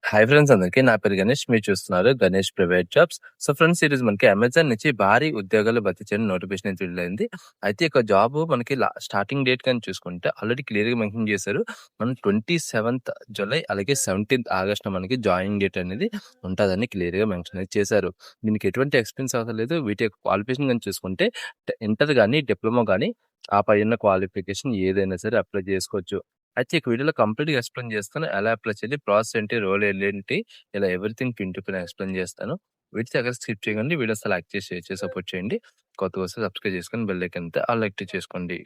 Hi friends అందరికి. నా పేరు గణేష్. మీరు చూస్తున్నారు Ganesh private jobs. So friends, ఈరోజు మనకి అమెజాన్ నుంచి భారీ ఉద్యోగాలు భర్తీ చేయడం నోటిఫికేషన్ అయితే విడుదలైంది. అయితే ఒక జాబ్ మనకి స్టార్టింగ్ డేట్ కానీ చూసుకుంటే ఆల్రెడీ క్లియర్ గా మెన్షన్ చేశారు. మనం 27th జూలై అలాగే 17th ఆగస్ట్ మనకి జాయినింగ్ డేట్ అనేది ఉంటుందని క్లియర్ గా మెన్షన్ అయితే చేశారు. దీనికి ఎటువంటి ఎక్స్పీరియన్స్ అవసరం లేదు. వీటి యొక్క క్వాలిఫికేషన్ కానీ చూసుకుంటే ఇంటర్ కానీ డిప్లొమా కానీ ఆ పైన క్వాలిఫికేషన్ ఏదైనా సరే అప్లై చేసుకోవచ్చు. అయితే ఈ వీడియోలో కంప్లీట్‌గా ఎక్స్‌ప్లెయిన్ చేస్తాను. ఎలా అప్లై చేయాలి? ప్రాసెస్ ఏంటి? రోల్ ఏంటి? ఇలా everything pin to pin explain చేస్తాను. వీడియో ఎక్కడ స్కిప్ చేయకండి. వీడియో అసలు లైక్ చేసి, షేర్ చేసి సపోర్ట్ చేయండి. కొత్తగా వస్తే సబ్స్క్రైబ్ చేసుకొని బెల్ ఐకాన్ అయితే ఆల్ యాక్టివ్ చేసుకోండి.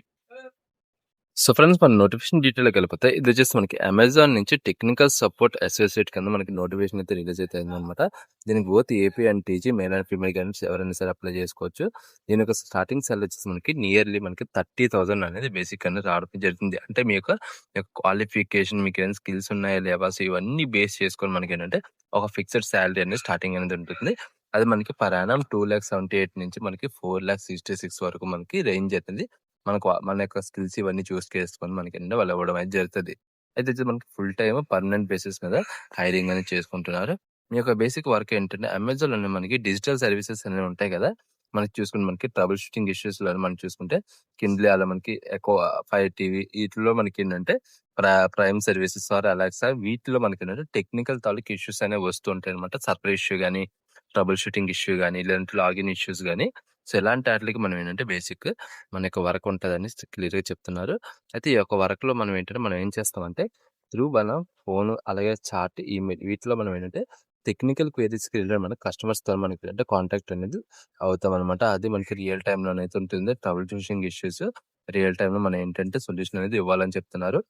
సో ఫ్రెండ్స్, మన నోటిఫికేషన్ డీటెయిల్‌లోకి వెళ్ళిపోతే ఇది వచ్చేసి మనకి అమెజాన్ నుంచి టెక్నికల్ సపోర్ట్ అసోసియేట్ కింద మనకి నోటిఫికేషన్ అయితే రిలీజ్ అయితే అయిందనమాట. దీనికి both AP and TG male and female candidates ఎవరైనా సరే అప్లై చేసుకోవచ్చు. దీని యొక్క స్టార్టింగ్ సాలరీ వచ్చేసి మనకి నియర్లీ మనకి 30,000 అనేది బేసిక్ అనేది రావడం జరుగుతుంది. అంటే మీ యొక్క క్వాలిఫికేషన్, మీకు ఏమైనా స్కిల్స్ ఉన్నాయా లేవా, సో ఇవన్నీ బేస్ చేసుకొని మనకి ఏంటంటే ఒక ఫిక్స్డ్ సాలరీ అనేది స్టార్టింగ్ అనేది ఉంటుంది. అది మనకి పర్ యానం 2,78,000 నుంచి మనకి 4,66,000 వరకు మనకి రేంజ్ అవుతుంది. మన యొక్క స్కిల్స్ ఇవన్నీ చూస్ చేసుకొని మనకి వాళ్ళు ఇవ్వడం అయితే జరుగుతుంది. అయితే ఇది మనకి ఫుల్ టైమ్ పర్మనెంట్ బేసిస్ మీద హైరింగ్ అనేది చేసుకుంటున్నారు. మీ యొక్క బేసిక్ వర్క్ ఏంటంటే అమెజాన్ లోనే మనకి డిజిటల్ సర్వీసెస్ అనేవి ఉంటాయి కదా. మనకి చూసుకుంటే మనకి ట్రబుల్ షూటింగ్ ఇష్యూస్ లో మనం చూసుకుంటే కిండ్లీ అలా మనకి ఎక్కువ ఫైర్ టీవీ వీటిలో మనకి ఏంటంటే ప్రైమ్ సర్వీసెస్ ఆర్ అలెక్సా వీటిలో మనకి ఏంటంటే టెక్నికల్ తాలూకు ఇష్యూస్ అనేవి వస్తూ ఉంటాయి అనమాట. సర్వర్ ఇష్యూ కానీ, ట్రబుల్ షూటింగ్ ఇష్యూ కానీ, లేదంటే లాగిన్ ఇష్యూస్ కానీ, సో ఇలాంటి వాటికి మనం ఏంటంటే బేసిక్ మన యొక్క వర్క్ ఉంటుందని క్లియర్గా చెప్తున్నారు. అయితే ఈ యొక్క వర్క్ లో మనం ఏంటంటే మనం ఏం చేస్తామంటే త్రూ మన ఫోన్ అలాగే చాట్, ఈమెయిల్ వీటిలో మనం ఏంటంటే టెక్నికల్ క్వైరీస్ కి రిలేటెడ్ మన కస్టమర్స్ తో మనకి అంటే కాంటాక్ట్ అనేది అవుతాం అనమాట. అది మనకి రియల్ టైమ్ లోనైతే ఉంటుంది. Trouble shooting issues real time లో మనం ఏంటంటే సొల్యూషన్ అనేది ఇవ్వాలని చెప్తున్నారు.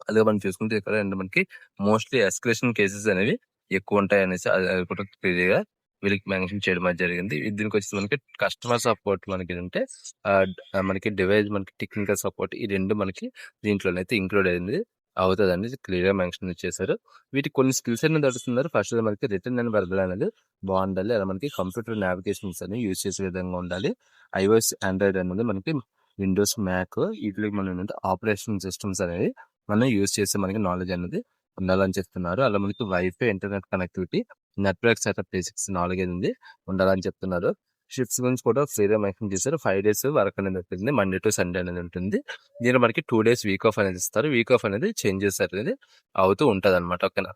అలాగే మనం చూసుకుంటే ఇక్కడ మనకి మోస్ట్లీ ఎస్కలేషన్ కేసెస్ అనేవి ఎక్కువ ఉంటాయి అనేసి అది కూడా క్లియర్ గా వీళ్ళకి మెన్షన్ చేయడం అనేది జరిగింది. దీనికి వచ్చి మనకి కస్టమర్ సపోర్ట్ మనకి ఏంటంటే మనకి డివైస్ మనకి టెక్నికల్ సపోర్ట్ ఈ రెండు మనకి దీంట్లోనైతే ఇంక్లూడ్ అయింది అవుతుంది అనేది క్లియర్ గా మెన్షన్ చేశారు. వీటికి కొన్ని స్కిల్స్ అనేది అడుగుతున్నారు. ఫస్ట్ మనకి రిటర్న్ అండ్ వెర్బల్ అనేది బాగుండాలి. అలా మనకి కంప్యూటర్ నావిగేషన్స్ అని యూజ్ చేసే విధంగా ఉండాలి. ఐఓఎస్, ఆండ్రాయిడ్ అనేది మనకి విండోస్, మ్యాక్ వీటికి మనం ఏంటంటే ఆపరేషన్ సిస్టమ్స్ అనేవి మనం యూజ్ చేసే మనకి నాలెడ్జ్ అనేది ఉండాలని చెప్తున్నారు. అలా మనకి wifi, internet connectivity, network setup basics knowledge అనేది ఉండాలని చెప్తున్నారు. షిఫ్ట్స్ గురించి కూడా ఫ్రీగా మెన్షన్ చేశారు. 5 days వర్క్ అనేది ఉంటుంది. మండే టు సండే అనేది ఉంటుంది. దీనిలో మనకి 2 days వీక్ ఆఫ్ అనేది ఇస్తారు. వీక్ ఆఫ్ అనేది చేంజెస్ అనేది అవుతూ ఉంటది అనమాట. ఓకేనా.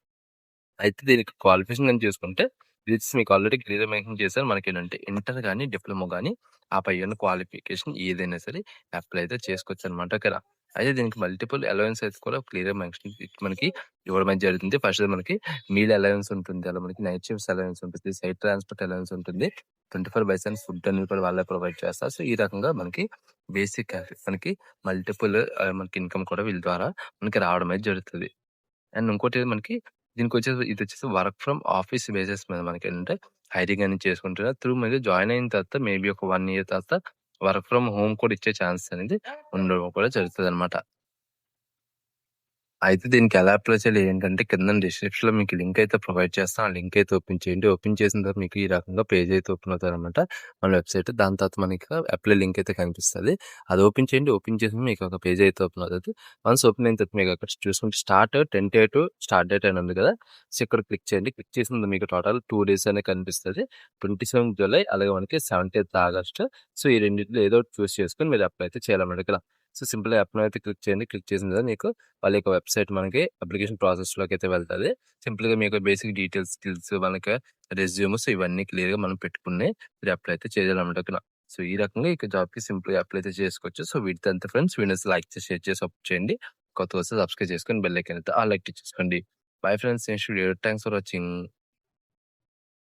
అయితే దీనికి క్వాలిఫికేషన్ అని చూసుకుంటే ఇది మీకు ఆల్రెడీ క్లియర్ మెన్షన్ చేశారు. మనకి ఏంటంటే ఇంటర్ కానీ, డిప్లొమా కానీ ఆ పైన క్వాలిఫికేషన్ ఏదైనా సరే అప్లై అయితే చేసుకోవచ్చు అనమాట. ఓకేనా. అయితే దీనికి మల్టిపుల్ అలవెన్స్ అయితే కూడా క్లియర్ మెన్షన్ మనకి ఇవ్వడం అయితే జరుగుతుంది. ఫస్ట్ మనకి మీల్ అలవెన్స్ ఉంటుంది. అలా మనకి నైట్ షిఫ్ట్స్ అలవెన్స్ ఉంటుంది. సైట్ ట్రాన్స్పోర్ట్ అలవెన్స్ ఉంటుంది. 24/7 ఫుడ్ అనేది కూడా వాళ్ళే ప్రొవైడ్ చేస్తారు. సో ఈ రకంగా మనకి బేసిక్ మనకి మల్టిపుల్ మనకి ఇన్కమ్ కూడా వీళ్ళ ద్వారా మనకి రావడం అయితే జరుగుతుంది. అండ్ ఇంకోటి మనకి ఇది వచ్చేసి వర్క్ ఫ్రమ్ ఆఫీస్ బేసిస్ మీద మనకి ఏంటంటే హైరింగ్ అనేది చేసుకుంటున్నారు. త్రూ మీరు జాయిన్ అయిన తర్వాత మేబీ ఒక 1 year తర్వాత వర్క్ ఫ్రమ్ హోమ్ కూడా ఇచ్చే ఛాన్స్ అనేది ఉండడం కూడా జరుగుతుంది అనమాట. అయితే దీనికి ఎలా అప్లై చేయాలి ఏంటంటే కింద డిస్క్రిప్షన్ లో మీకు లింక్ అయితే ప్రొవైడ్ చేస్తాం. ఆ లింక్ అయితే ఓపెన్ చేయండి. ఓపెన్ చేసిన తర్వాత మీకు ఈ రకంగా పేజ్ అయితే ఓపెన్ అవుతుంది అనమాట మన వెబ్సైట్. దాని తర్వాత మనకి అప్లై లింక్ అయితే కనిపిస్తుంది. అది ఓపెన్ చేయండి. ఓపెన్ చేసి మీకు ఒక పేజ్ అయితే ఓపెన్ అవుతుంది. వన్స్ ఓపెన్ అయిన తర్వాత మీకు అక్కడ చూసుకుంటే స్టార్ట్ 10/8 స్టార్ట్ డేట్ అని ఉంది కదా. సో ఇక్కడ క్లిక్ చేయండి. క్లిక్ చేసిన మీకు టోటల్ 2 days అనేది కనిపిస్తుంది. 27 జూలై అలాగే మనకి 17th ఆగస్ట్. సో ఈ రెండింటిలో ఏదో చూస్ చేసుకొని మీరు అప్లై అయితే చేయాలన్నమాట ఇక్కడ. సో సింపుల్ అప్లై అయితే క్లిక్ చేయండి. క్లిక్ చేసిన తర్వాత మీకు వాళ్ళ యొక్క వెబ్సైట్ మనకి అప్లికేషన్ ప్రాసెస్ లోకి అయితే వెళ్తుంది. సింపుల్ గా మీకు బేసిక్ డీటెయిల్స్, స్కిల్స్, మనకి రెజ్యూమ్స్ ఇవన్నీ క్లియర్ గా మనం పెట్టుకుని మీరు అప్లై అయితే చేయాలన్నమాట. ఓకేనా. సో ఈ రకంగా ఇక జాబ్ కి సింపుల్ గా అప్లై అయితే చేసుకోవచ్చు. సో వీటితో అంతా ఫ్రెండ్స్, వీడియోస్ లైక్ చేసి షేర్ చేసి సపోర్ట్ చేయండి. కొత్త వస్తే సబ్స్క్రైబ్ చేసుకొని బెల్ ఐకాన్ అయితే ఆల్ యాక్టివ్ చేసుకోండి. Bye friends. Thanks for watching.